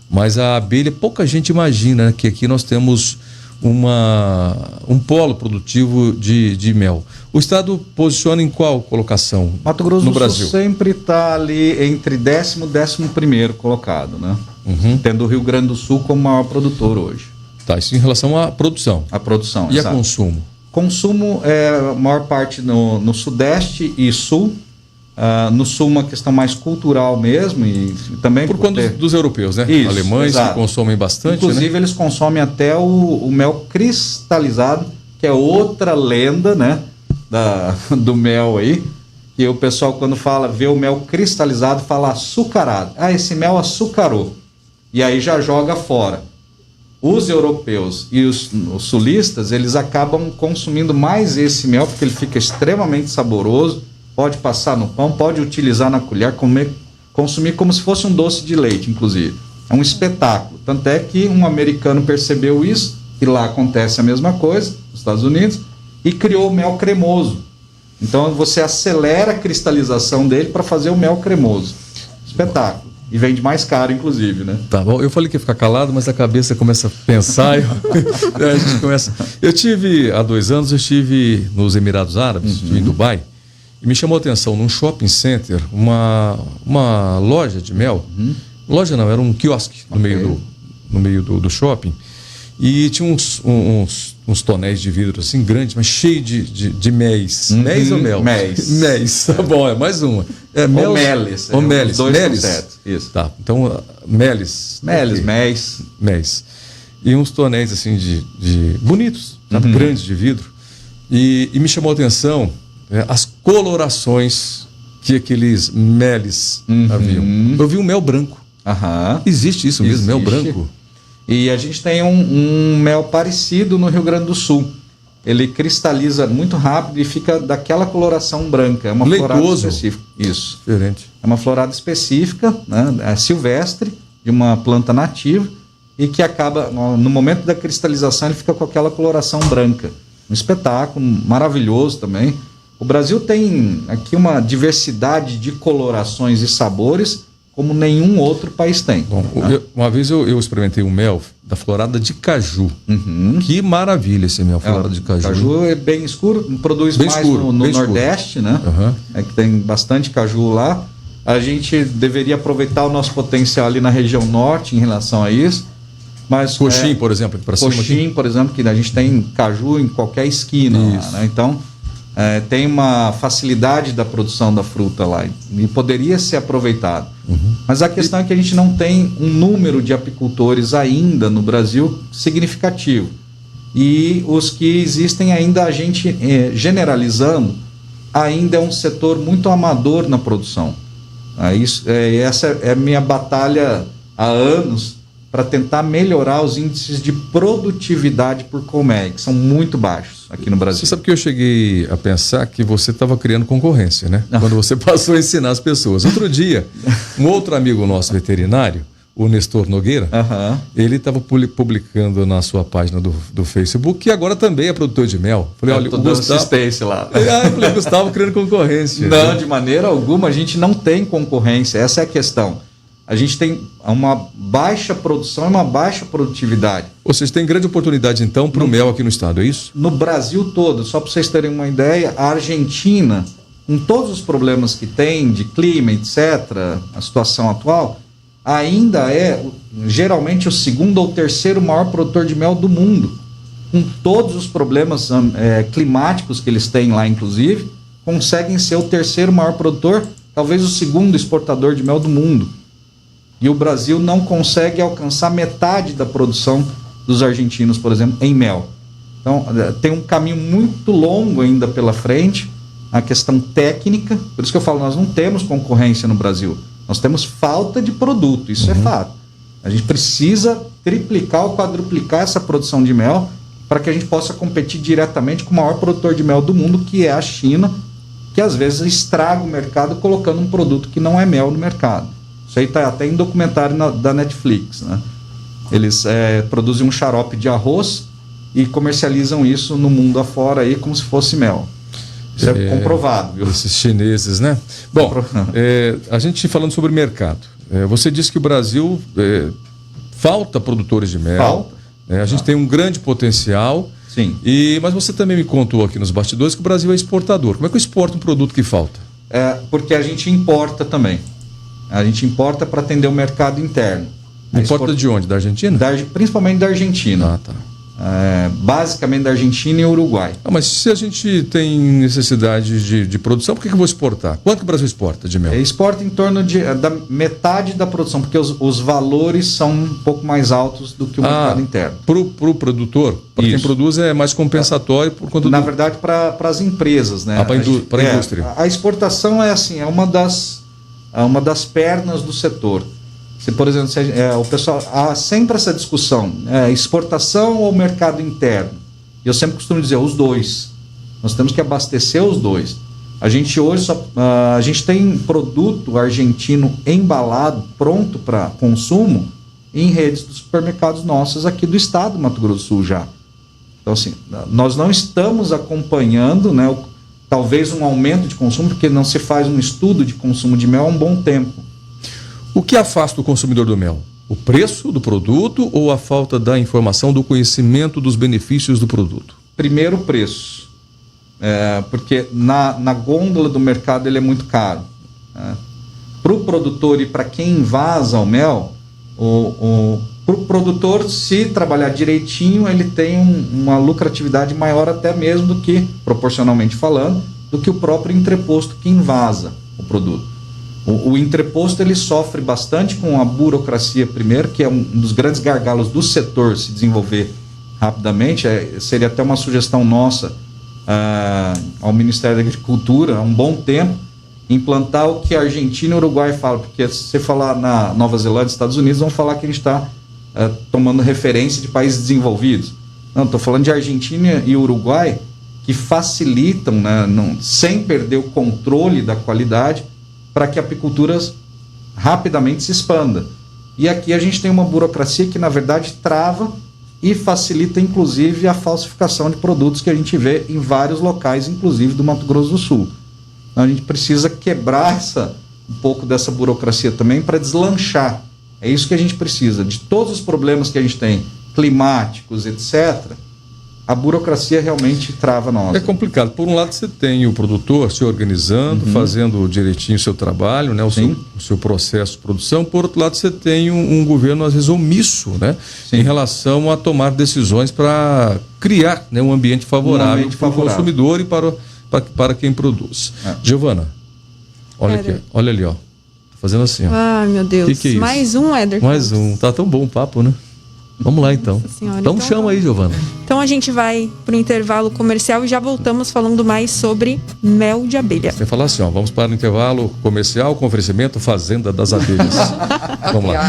Mas a abelha, pouca gente imagina que aqui nós temos um polo produtivo de mel. O estado posiciona em qual colocação Mato Grosso no do Brasil? Sul sempre está ali entre 10º e 11º colocado, né? Tendo o Rio Grande do Sul como maior produtor hoje. Tá, isso em relação à produção. A produção, E exato. a consumo? Consumo é a maior parte no Sudeste e Sul. No Sul uma questão mais cultural mesmo e também Por conta dos europeus, né? Isso, Alemães exato. que consomem bastante, Inclusive, né? eles consomem até o mel cristalizado, que é outra lenda, né? Do mel aí. Que o pessoal, quando vê o mel cristalizado, fala açucarado. Ah, esse mel açucarou. E aí já joga fora. Os europeus e os sulistas, eles acabam consumindo mais esse mel, porque ele fica extremamente saboroso. Pode passar no pão, pode utilizar na colher, consumir como se fosse um doce de leite, inclusive. É um espetáculo. Tanto é que um americano percebeu isso, que lá acontece a mesma coisa, nos Estados Unidos, e criou o mel cremoso. Então você acelera a cristalização dele para fazer o mel cremoso. Espetáculo. E vende mais caro, inclusive, né? Tá bom, eu falei que ia ficar calado, mas a cabeça começa a pensar. A gente começa. Há 2 anos, eu estive nos Emirados Árabes, estive em Dubai, e me chamou a atenção num shopping center, uma loja de mel. Loja não, era um quiosque no meio do shopping. E tinha uns tonéis de vidro assim grandes, mas cheio de méis. Méis ou mel? Méis. Méis, tá bom, é mais uma. Ou meles. Ou meles. Os dois Meles? são certos. Isso. Tá, então meles. Meles, Ok. méis. Méis. E uns tonéis assim de bonitos, sabe? Grandes de vidro. E me chamou a atenção as colorações que aqueles meles haviam. Eu vi um mel branco. Aham. Existe isso mesmo, mel Existe. branco? E a gente tem um mel parecido no Rio Grande do Sul. Ele cristaliza muito rápido e fica daquela coloração branca. É uma florada Leitoso. específica. Isso. Diferente. É uma florada específica, né? É silvestre, de uma planta nativa, e que acaba, no momento da cristalização, ele fica com aquela coloração branca. Um espetáculo maravilhoso também. O Brasil tem aqui uma diversidade de colorações e sabores como nenhum outro país tem. Bom, uma vez eu experimentei um mel da florada de caju. Que maravilha esse mel, florada de caju. Caju é bem escuro, produz Bem mais escuro, no bem Nordeste, né? Aham. É que tem bastante caju lá. A gente deveria aproveitar o nosso potencial ali na região norte em relação a isso. Mas Coxim, por exemplo, aqui para cima. Coxim, por exemplo, que a gente tem caju em qualquer esquina lá, né? Então, tem uma facilidade da produção da fruta lá e poderia ser aproveitado. Mas a questão é que a gente não tem um número de apicultores ainda no Brasil significativo. E os que existem ainda, a gente, generalizando, ainda é um setor muito amador na produção. Essa é a minha batalha há anos para tentar melhorar os índices de produtividade por colmeia, que são muito baixos aqui no Brasil. Você sabe que eu cheguei a pensar que você estava criando concorrência, né? Quando você passou a ensinar as pessoas. Outro dia, um outro amigo nosso veterinário, o Nestor Nogueira, ele estava publicando na sua página do Facebook, que agora também é produtor de mel. Falei, olha, o Gustavo... assistência lá. Eu falei, Gustavo criando concorrência. Não, de maneira alguma, a gente não tem concorrência, essa é a questão. A gente tem uma baixa produção e uma baixa produtividade. Ou seja, tem grande oportunidade, então, para o mel aqui no estado, é isso? No Brasil todo, só para vocês terem uma ideia, a Argentina, com todos os problemas que tem de clima, etc., a situação atual, ainda é geralmente o segundo ou terceiro maior produtor de mel do mundo. Com todos os problemas climáticos que eles têm lá, inclusive, conseguem ser o terceiro maior produtor, talvez o segundo exportador de mel do mundo. E o Brasil não consegue alcançar metade da produção dos argentinos, por exemplo, em mel. Então, tem um caminho muito longo ainda pela frente, a questão técnica. Por isso que eu falo, nós não temos concorrência no Brasil. Nós temos falta de produto, isso é fato. A gente precisa triplicar ou quadruplicar essa produção de mel para que a gente possa competir diretamente com o maior produtor de mel do mundo, que é a China, que às vezes estraga o mercado colocando um produto que não é mel no mercado. Isso aí está até em documentário da Netflix, né? Eles produzem um xarope de arroz e comercializam isso no mundo afora aí como se fosse mel. Isso é comprovado, viu? Esses chineses, né? Bom, a gente falando sobre mercado. Você disse que o Brasil falta produtores de mel. Falta. A gente tem um grande potencial. Sim. Mas você também me contou aqui nos bastidores que o Brasil é exportador. Como é que eu exporto um produto que falta? Porque a gente importa também. A gente importa para atender o mercado interno. Importa de onde? Da Argentina? Principalmente da Argentina. Ah, tá. Basicamente da Argentina e Uruguai. Mas se a gente tem necessidade de produção, por que eu vou exportar? Quanto que o Brasil exporta de mel? Exporta em torno da metade da produção, porque os valores são um pouco mais altos do que o mercado interno. Para o produtor, para quem produz, é mais compensatório por conta Na verdade, para as empresas, né? Para a indústria. A exportação é uma das pernas do setor. Por exemplo, o pessoal há sempre essa discussão, exportação ou mercado interno? Eu sempre costumo dizer os dois. Nós temos que abastecer os dois. A gente hoje a gente tem produto argentino embalado, pronto para consumo, em redes de supermercados nossos aqui do estado do Mato Grosso do Sul já. Então, assim, nós não estamos acompanhando, né, talvez um aumento de consumo, porque não se faz um estudo de consumo de mel há um bom tempo. O que afasta o consumidor do mel? O preço do produto ou a falta da informação, do conhecimento dos benefícios do produto? Primeiro, o preço. Porque na gôndola do mercado ele é muito caro. Para o produtor e para quem invasa o mel, para o produtor, se trabalhar direitinho, ele tem uma lucratividade maior até mesmo do que, proporcionalmente falando, do que o próprio entreposto que invasa o produto. O entreposto ele sofre bastante com a burocracia primeiro, que é um dos grandes gargalos do setor se desenvolver rapidamente. Seria até uma sugestão nossa ao Ministério da Agricultura há um bom tempo, implantar o que a Argentina e o Uruguai falam, porque se você falar na Nova Zelândia e Estados Unidos, vão falar que a gente está tomando referência de países desenvolvidos. Não, estou falando de Argentina e Uruguai, que facilitam, né, sem perder o controle da qualidade, para que a apicultura rapidamente se expanda. E aqui a gente tem uma burocracia que, na verdade, trava e facilita, inclusive, a falsificação de produtos que a gente vê em vários locais, inclusive do Mato Grosso do Sul. Então, a gente precisa quebrar um pouco dessa burocracia também para deslanchar. É isso que a gente precisa. De todos os problemas que a gente tem, climáticos, etc., a burocracia realmente trava nós. É complicado. Por um lado, você tem o produtor se organizando, fazendo direitinho o seu trabalho, né, o seu processo de produção. Por outro lado, você tem um governo, às vezes, omisso, né, em relação a tomar decisões para criar, né, um ambiente favorável para o consumidor e para quem produz. Giovana, olha aqui, olha ali, ó. Tô fazendo assim, ó. Ai, meu Deus. Que é isso? Mais um, Éder. Mais um. Tá tão bom o papo, né? Vamos lá, então. Então chama aí, Giovana. Então a gente vai para o intervalo comercial e já voltamos falando mais sobre mel de abelha. Você falar assim, ó, vamos para o intervalo comercial com oferecimento Fazenda das Abelhas. Vamos lá.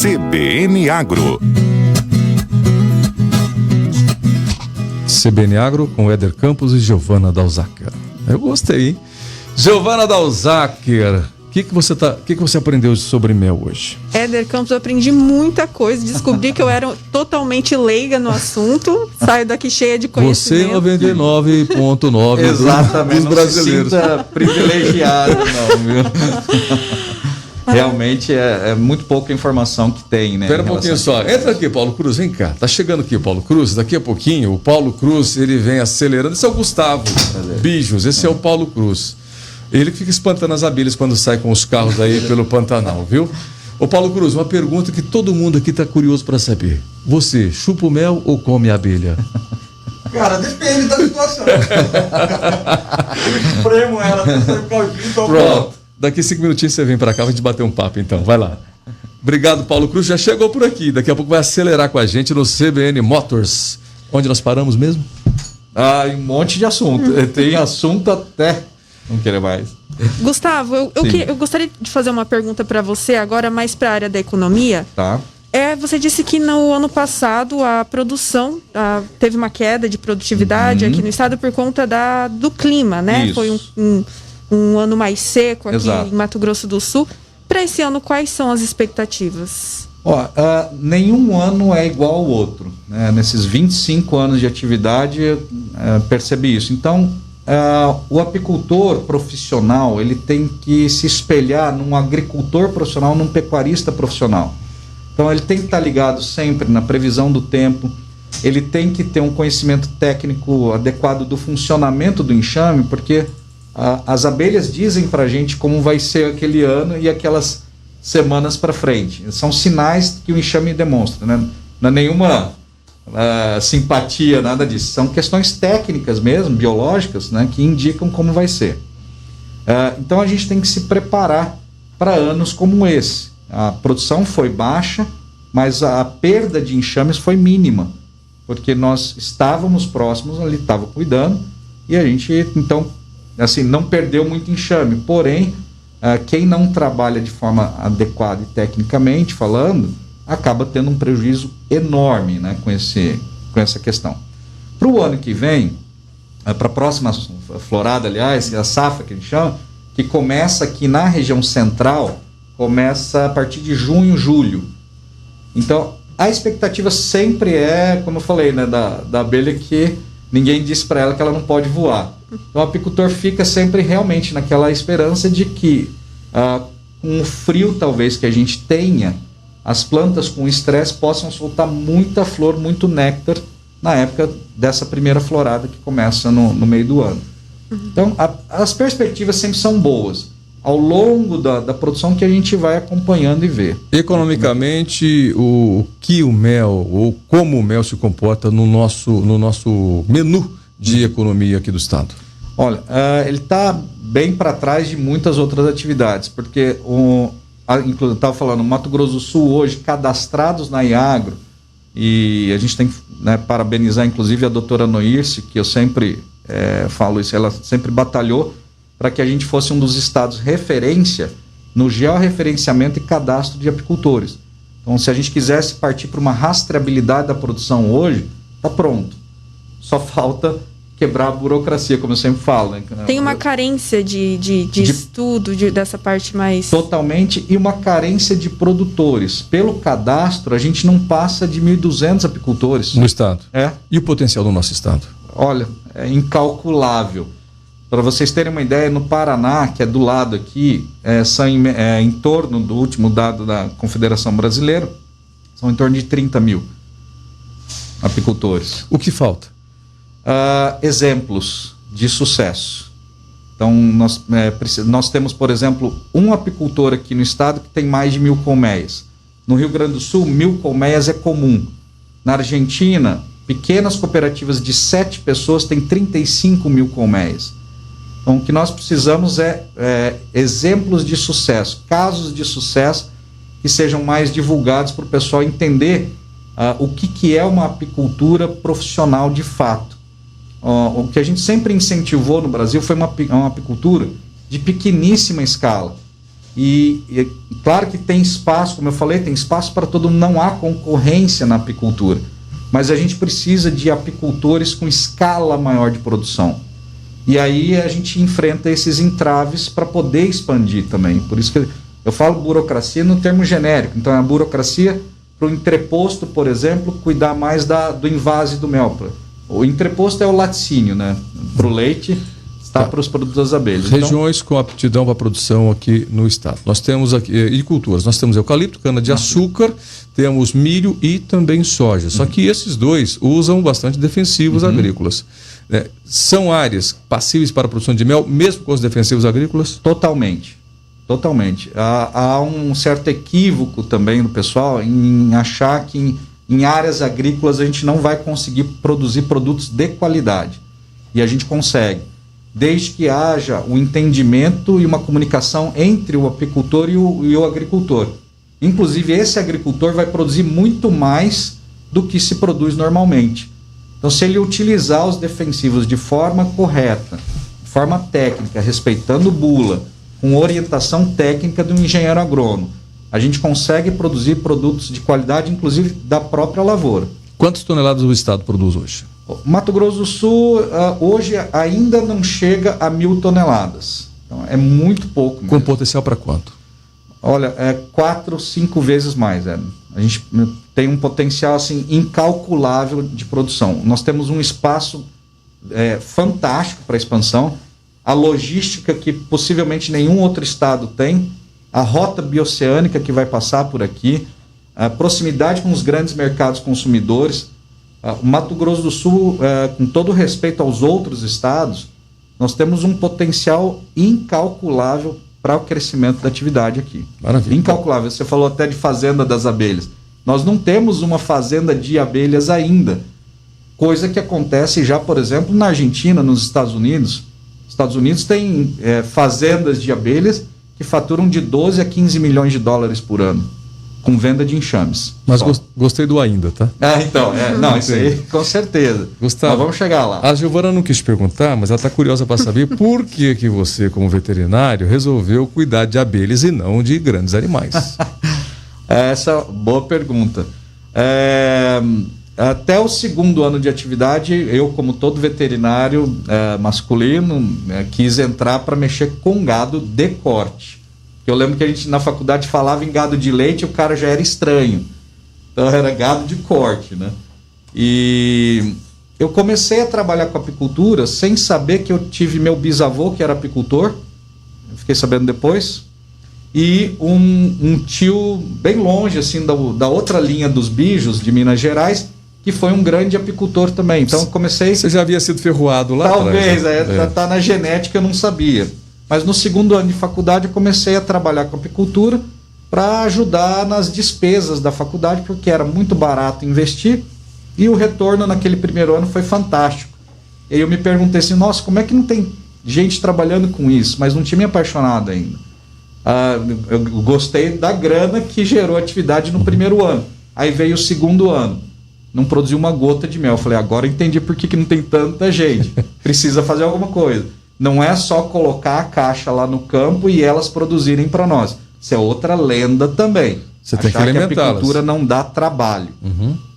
CBN Agro. CBN Agro com Éder Campos e Giovana Dalzacker. Eu gostei, hein? Giovana Dalzacker. O que você aprendeu sobre mel hoje? Éder Campos, eu aprendi muita coisa, descobri que eu era totalmente leiga no assunto, saio daqui cheia de conhecimento. Você é 99,9% Exatamente, dos brasileiros. Não se sinta privilegiado, não, viu? Realmente é muito pouca informação que tem, né? Espera um pouquinho só. Entra aqui, Paulo Cruz, vem cá. Tá chegando aqui o Paulo Cruz. Daqui a pouquinho, o Paulo Cruz, ele vem acelerando. Esse é o Gustavo Bijos, esse é o Paulo Cruz. Ele que fica espantando as abelhas quando sai com os carros aí pelo Pantanal, viu? Ô Paulo Cruz, uma pergunta que todo mundo aqui tá curioso para saber. Você chupa o mel ou come a abelha? Cara, depende da situação. Eu espremo ela até sair o caldinho, então pronto. Daqui 5 minutinhos você vem para cá, a gente bater um papo então. Vai lá. Obrigado, Paulo Cruz. Já chegou por aqui. Daqui a pouco vai acelerar com a gente no CBN Motors. Onde nós paramos mesmo? Um monte de assunto. Tem assunto até não querer mais. Gustavo, eu gostaria de fazer uma pergunta para você agora, mais para a área da economia. Tá. Você disse que no ano passado a produção teve uma queda de produtividade aqui no estado por conta do clima, né? Isso. Foi um ano mais seco aqui Exato. em Mato Grosso do Sul. Para esse ano, quais são as expectativas? Nenhum ano é igual ao outro, né? Nesses 25 anos de atividade, percebi isso. Então, o apicultor profissional, ele tem que se espelhar num agricultor profissional, num pecuarista profissional. Então ele tem que estar ligado sempre na previsão do tempo, ele tem que ter um conhecimento técnico adequado do funcionamento do enxame, porque as abelhas dizem para a gente como vai ser aquele ano e aquelas semanas para frente. São sinais que o enxame demonstra, né? Não é nenhuma simpatia, nada disso. São questões técnicas mesmo, biológicas, né, que indicam como vai ser. Então a gente tem que se preparar para anos como esse. A produção foi baixa, mas a perda de enxames foi mínima, porque nós estávamos próximos, ali estava cuidando, e a gente, então, assim, não perdeu muito enxame. Porém, quem não trabalha de forma adequada e tecnicamente falando, acaba tendo um prejuízo enorme, né, com essa questão. Para o ano que vem, para a próxima florada, aliás, a safra que a gente chama, que começa aqui na região central, começa a partir de junho, julho. Então, a expectativa sempre é, como eu falei, né, da abelha, que ninguém disse para ela que ela não pode voar. Então, o apicultor fica sempre realmente naquela esperança de que, com o frio talvez que a gente tenha, as plantas com estresse possam soltar muita flor, muito néctar na época dessa primeira florada que começa no meio do ano. Então, as perspectivas sempre são boas. Ao longo da produção que a gente vai acompanhando e vê. Economicamente, o que o mel, ou como o mel se comporta no nosso menu de economia aqui do estado? Olha, ele está bem para trás de muitas outras atividades, porque inclusive eu estava falando, Mato Grosso do Sul hoje, cadastrados na Iagro, e a gente tem que, né, parabenizar inclusive a doutora Noirce, que eu sempre falo isso, ela sempre batalhou para que a gente fosse um dos estados referência no georreferenciamento e cadastro de apicultores. Então, se a gente quisesse partir para uma rastreabilidade da produção hoje, está pronto. Só falta quebrar a burocracia, como eu sempre falo. Né? Tem uma carência de estudo dessa parte mais... Totalmente, e uma carência de produtores. Pelo cadastro, a gente não passa de 1.200 apicultores. No estado? É. E o potencial do nosso estado? Olha, é incalculável. Para vocês terem uma ideia, no Paraná, que é do lado aqui, são em torno do último dado da Confederação Brasileira, são em torno de 30 mil apicultores. O que falta? Exemplos de sucesso. Então, nós temos, por exemplo, um apicultor aqui no estado que tem mais de 1.000 colmeias. No Rio Grande do Sul, 1.000 colmeias é comum. Na Argentina, pequenas cooperativas de 7 pessoas têm 35 mil colmeias. Então, o que nós precisamos é exemplos de sucesso, casos de sucesso que sejam mais divulgados para o pessoal entender o que é uma apicultura profissional de fato. O que a gente sempre incentivou no Brasil foi uma apicultura de pequeníssima escala. E claro que tem espaço, como eu falei, tem espaço para todo mundo, não há concorrência na apicultura. Mas a gente precisa de apicultores com escala maior de produção. E aí a gente enfrenta esses entraves para poder expandir também. Por isso que eu falo burocracia no termo genérico. Então, a burocracia para o entreposto, por exemplo, cuidar mais do invase do mel. O entreposto é o laticínio, né? Para o leite, está para os produtos das abelhas. Regiões com aptidão para a produção aqui no estado. Nós temos aqui, e culturas, nós temos eucalipto, cana-de-açúcar, temos milho e também soja. Só que esses dois usam bastante defensivos agrícolas. São áreas passíveis para a produção de mel, mesmo com os defensivos agrícolas? Totalmente. Totalmente. Há um certo equívoco também do pessoal em achar que em áreas agrícolas a gente não vai conseguir produzir produtos de qualidade. E a gente consegue, desde que haja um entendimento e uma comunicação entre o apicultor e o agricultor. Inclusive, esse agricultor vai produzir muito mais do que se produz normalmente. Então, se ele utilizar os defensivos de forma correta, de forma técnica, respeitando bula, com orientação técnica do engenheiro agrônomo, a gente consegue produzir produtos de qualidade, inclusive da própria lavoura. Quantas toneladas o estado produz hoje? Mato Grosso do Sul, hoje, ainda não chega a 1.000 toneladas. Então, é muito pouco mesmo. Com potencial para quanto? Olha, 4, 5 vezes mais. A gente tem um potencial assim, incalculável de produção. Nós temos um espaço fantástico para expansão, a logística que possivelmente nenhum outro estado tem, a rota bioceânica que vai passar por aqui, a proximidade com os grandes mercados consumidores. O Mato Grosso do Sul, com todo respeito aos outros estados, nós temos um potencial incalculável para o crescimento da atividade aqui. Maravilha. Incalculável. Você falou até de fazenda das abelhas. Nós não temos uma fazenda de abelhas ainda. Coisa que acontece já, por exemplo, na Argentina, nos Estados Unidos. Os Estados Unidos têm fazendas de abelhas que faturam de 12 a 15 milhões de dólares por ano, com venda de enxames. Mas gostei do ainda, tá? Então, não, isso aí com certeza. Gustavo, mas vamos chegar lá. A Giovana não quis perguntar, mas ela está curiosa para saber por que você, como veterinário, resolveu cuidar de abelhas e não de grandes animais. Essa é uma boa pergunta. Até o 2º ano de atividade, eu, como todo veterinário masculino, quis entrar para mexer com gado de corte. Eu lembro que a gente na faculdade falava em gado de leite e o cara já era estranho. Então era gado de corte, né? E eu comecei a trabalhar com apicultura sem saber que eu tive meu bisavô, que era apicultor, fiquei sabendo depois, e um tio bem longe, assim, da outra linha dos Bijos, de Minas Gerais, que foi um grande apicultor também. Então eu comecei... Você já havia sido ferroado lá Talvez, atrás? Tá na genética, eu não sabia. Mas no 2º ano de faculdade eu comecei a trabalhar com apicultura para ajudar nas despesas da faculdade, porque era muito barato investir e o retorno naquele 1º ano foi fantástico. E aí eu me perguntei assim, nossa, como é que não tem gente trabalhando com isso? Mas não tinha me apaixonado ainda. Eu gostei da grana que gerou atividade no 1º ano. Aí veio o 2º ano. Não produziu uma gota de mel. Eu falei, agora entendi por que não tem tanta gente. Precisa fazer alguma coisa. Não é só colocar a caixa lá no campo e elas produzirem para nós. Isso é outra lenda também. Você tem que alimentá-las. A apicultura não dá trabalho.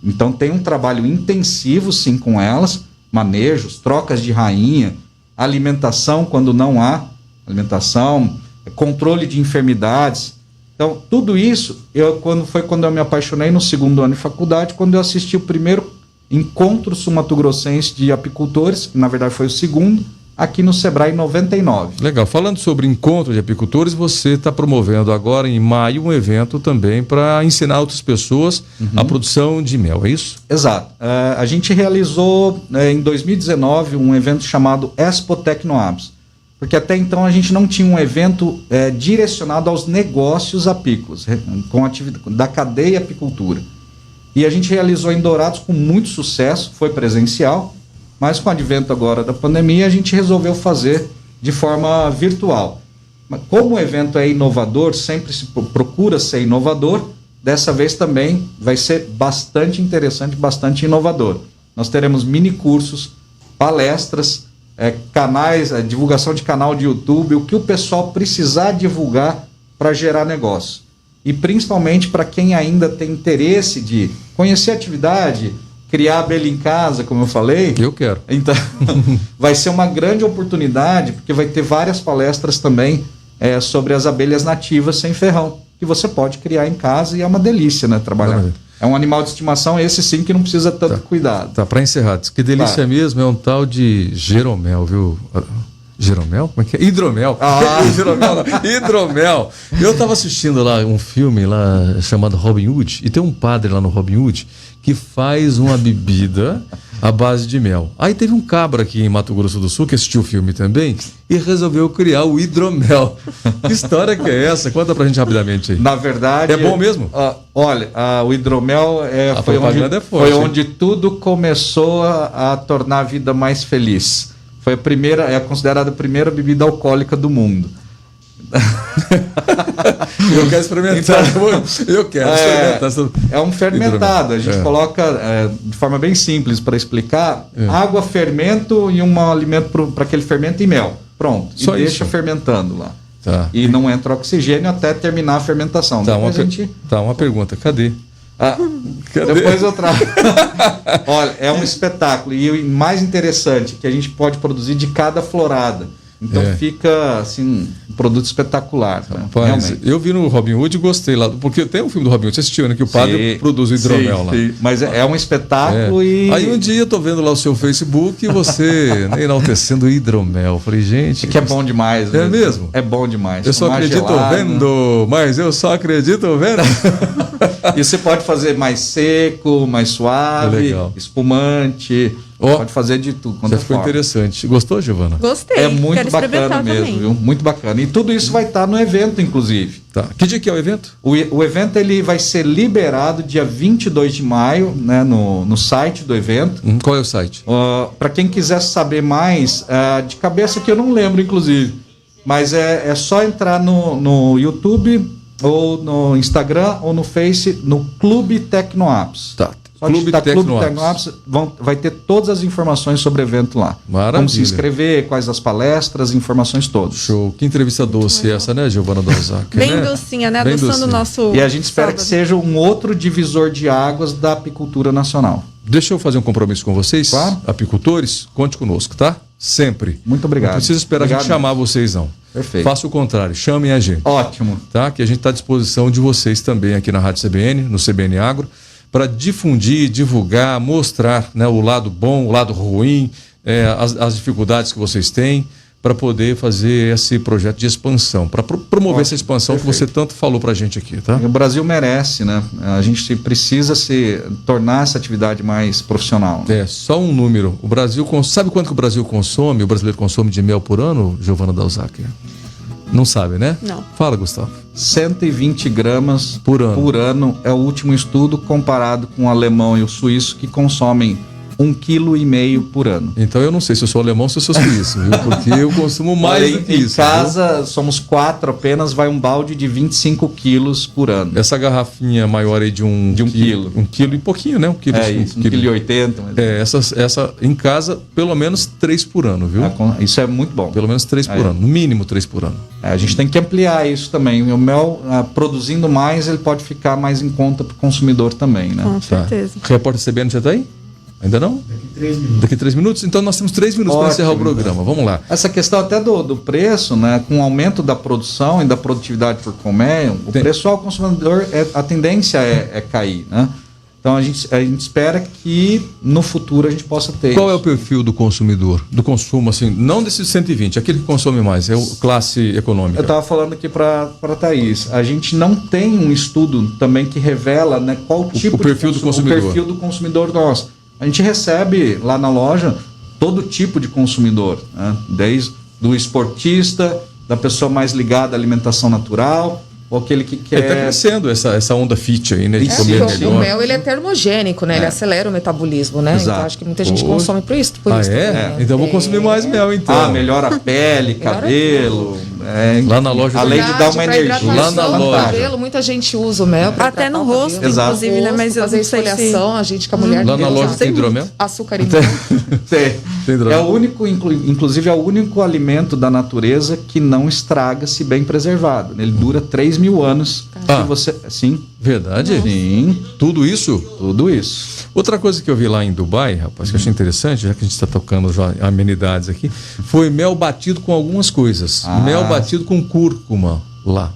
Então tem um trabalho intensivo sim com elas, manejos, trocas de rainha, alimentação quando não há alimentação, controle de enfermidades. Então tudo isso quando eu me apaixonei no 2º ano de faculdade, quando eu assisti o primeiro encontro sul-mato-grossense de apicultores, que na verdade foi o 2º, aqui no Sebrae 99. Legal. Falando sobre encontro de apicultores, você está promovendo agora em maio um evento também para ensinar outras pessoas a produção de mel, é isso? Exato. A gente realizou em 2019 um evento chamado Expo Tecnoabs, porque até então a gente não tinha um evento direcionado aos negócios apícolas, com atividade da cadeia apicultura. E a gente realizou em Dourados com muito sucesso, foi presencial, mas com o advento agora da pandemia, a gente resolveu fazer de forma virtual. Mas como o evento é inovador, sempre se procura ser inovador, dessa vez também vai ser bastante interessante, bastante inovador. Nós teremos mini cursos, palestras, canais, divulgação de canal de YouTube, o que o pessoal precisar divulgar para gerar negócio. E principalmente para quem ainda tem interesse de conhecer a atividade, criar abelha em casa, como eu falei. Eu quero. Então, vai ser uma grande oportunidade, porque vai ter várias palestras também sobre as abelhas nativas sem ferrão, que você pode criar em casa e é uma delícia, né, trabalhar. Maravilha. É um animal de estimação, esse sim que não precisa tanto cuidado. Tá, para encerrar, diz que delícia mesmo é um tal de jeromel, viu? Jeromel? Como é que é? Hidromel. Jeromel não. Hidromel. Eu estava assistindo lá um filme lá chamado Robin Hood, e tem um padre lá no Robin Hood que faz uma bebida à base de mel. Aí teve um cabra aqui em Mato Grosso do Sul que assistiu o filme também e resolveu criar o hidromel. Que história que é essa? Conta pra gente rapidamente aí. Na verdade... É bom mesmo? Olha, o hidromel foi onde tudo começou a tornar a vida mais feliz. Foi é considerada a primeira bebida alcoólica do mundo. Eu quero experimentar. Eu quero experimentar. É um fermentado. A gente coloca de forma bem simples para explicar: água, fermento e um alimento para aquele fermento e mel. Pronto. Só e isso. Deixa fermentando lá. Tá. E não entra oxigênio até terminar a fermentação. Tá, Depois uma pergunta. Cadê? Depois eu trago. Olha, é um espetáculo. E o mais interessante, que a gente pode produzir de cada florada. Então fica assim, um produto espetacular. Rapaz, eu vi no Robin Hood e gostei lá, porque tem um filme do Robin Hood, você assistiu, né? Que o padre produz o hidromel lá. Sim. Mas é um espetáculo e... Aí um dia eu tô vendo lá o seu Facebook e você enaltecendo o hidromel. Eu falei, gente... que é bom demais. É mesmo? É bom demais. Eu só acredito vendo, mas eu só acredito vendo. E você pode fazer mais seco, mais suave, Legal. espumante. Ó, pode fazer de tudo. quanto Já é ficou forma. interessante. Gostou, Giovana? Gostei. É muito Quero bacana experimentar mesmo, também. viu? Muito bacana. E tudo isso vai estar no evento, inclusive. Tá. Que dia que é o evento? O evento ele vai ser liberado dia 22 de maio, né, no site do evento. Qual é o site? Para quem quiser saber mais, de cabeça que eu não lembro, inclusive, mas é só entrar no YouTube ou no Instagram ou no Face, no Clube Tecnoapps. Tá. Só Clube digitar Clube Tecnoapps. Tecnoapps, vai ter todas as informações sobre o evento lá. Maravilha. Como se inscrever, quais as palestras, informações todas. Show. Que entrevista doce essa, né, Giovana Dalzac? Bem né? docinha, né? Bem Adoçando o docinha. nosso. E a gente espera que sábado. seja um outro divisor de águas da apicultura nacional. Deixa eu fazer um compromisso com vocês, Claro. apicultores, conte conosco, tá? Sempre. Muito obrigado. Não precisa esperar a Obrigado gente chamar vocês, não. Perfeito. Faça o contrário, chamem a gente, Ótimo. tá? Que a gente está à disposição de vocês também aqui na Rádio CBN, no CBN Agro, para difundir, divulgar, mostrar, né, o lado bom, o lado ruim, as dificuldades que vocês têm, para poder fazer esse projeto de expansão, para promover essa expansão que você tanto falou para a gente aqui, tá? O Brasil merece, né? A gente precisa tornar essa atividade mais profissional. É, só um número. O Brasil sabe quanto que o Brasil consome, o brasileiro consome de mel por ano, Giovana Dalzac? Não sabe, né? Não. Fala, Gustavo. 120 gramas Por ano. é o último estudo, comparado com o alemão e o suíço, que consomem 1,5 kg por ano. Então eu não sei se eu sou alemão ou se eu sou suíço, viu? Porque eu consumo mais Olha, do que em isso. casa, somos 4 apenas, vai um balde de 25 quilos por ano. Essa garrafinha maior aí de um quilo. 1 quilo e pouquinho, né? 1 quilo. É isso, 1,80 kg. Essa em casa, pelo menos 3 por ano, viu? Isso é muito bom. Pelo menos 3 por ano. No mínimo 3 por ano. A gente tem que ampliar isso também. O mel, produzindo mais, ele pode ficar mais em conta para o consumidor também, né? Com certeza. Repórter CBN já está aí? Ainda não? Daqui 3 minutos? Então nós temos 3 minutos para Ótimo, encerrar o programa. Vamos lá. Essa questão até do preço, né, com o aumento da produção e da produtividade por colmeia, o preço ao consumidor, a tendência é cair, né? Então a gente espera que no futuro a gente possa ter Qual é o isso. perfil do consumidor? Do consumo, assim, não desses 120, aquele que consome mais, é o classe econômica. Eu estava falando aqui para a Thaís, a gente não tem um estudo também que revela, né, qual tipo o perfil do consumidor. O perfil do consumidor nosso. A gente recebe lá na loja todo tipo de consumidor, né? Desde do esportista, da pessoa mais ligada à alimentação natural, ou aquele que quer... Está crescendo essa onda fit aí, né? De Isso, comer sim. O melhor. mel ele é termogênico, né? Ele acelera o metabolismo, né? Exato. Então acho que muita gente Poxa. consome por isso. Por Ah, isso é? também, né? Então eu vou consumir mais mel, então. Melhora a pele, cabelo. Lá na loja Além tem. de dar uma Pra energia. hidratação Lá na do loja. cabelo, muita gente usa o mel. pra Até hidratar no o rosto, cabelo. Exato. inclusive, né? Mas eu fazer não sei se... esfoliação, a gente que a mulher Lá na tem loja usar. tem hidromel? Açúcar e mel. Tem. Tem hidromel? É o único, inclusive é o único alimento da natureza que não estraga se bem preservado. Ele dura 3.000 anos. Ah. Se você, sim, Verdade? sim, Tudo isso? tudo isso. Outra coisa que eu vi lá em Dubai, rapaz, que eu achei interessante, já que a gente está tocando já amenidades aqui, foi mel batido com algumas coisas. Mel batido com cúrcuma lá.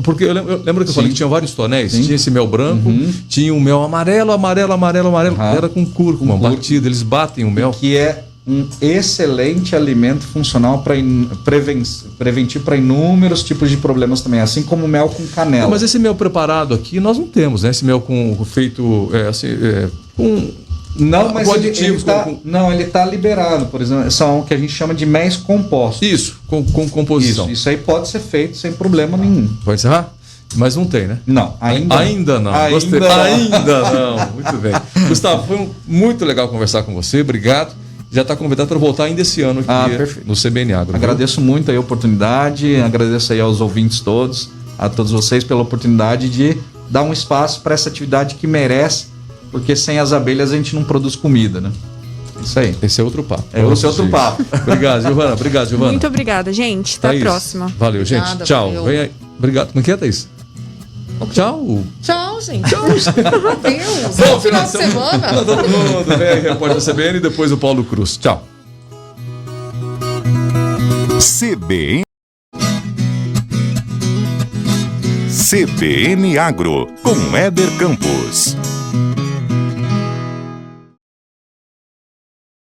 Porque eu lembro que eu falei que tinha vários tonéis. Sim. Tinha esse mel branco, tinha um mel amarelo, era com cúrcuma batido. Eles batem o mel. Que é um excelente alimento funcional para preventir para inúmeros tipos de problemas também, assim como o mel com canela. Mas esse mel preparado aqui nós não temos, né? Esse mel feito com... Não, mas com ele aditivos, tá, com- não, ele está liberado, por exemplo, são o que a gente chama de méis compostos. Isso, com composição. Isso aí pode ser feito sem problema nenhum. Pode encerrar? Mas não tem, né? Não, ainda não. Ainda Gostei. não. Ainda não. Muito bem. Gustavo, foi muito legal conversar com você. Obrigado. Já está convidado para voltar ainda esse ano aqui perfeito. no CBN Agro. Agradeço muito aí a oportunidade, agradeço aí aos ouvintes todos, a todos vocês pela oportunidade de dar um espaço para essa atividade que merece, porque sem as abelhas a gente não produz comida, né? Isso aí. Esse é outro papo. Esse é outro papo. Obrigado, Giovana. Obrigado, Giovana. Muito obrigada, gente. Até Thaís, a próxima. Valeu, gente. Obrigada, Tchau. valeu. Vem aí. Obrigado. Como é que é, Thaís? Tchau. Tchau, gente. Tchau. Meu Deus. Bom final de semana. Todo mundo. Vem aí, repórter da CBN e depois o Paulo Cruz. Tchau. CBN Agro, com Éder Campos.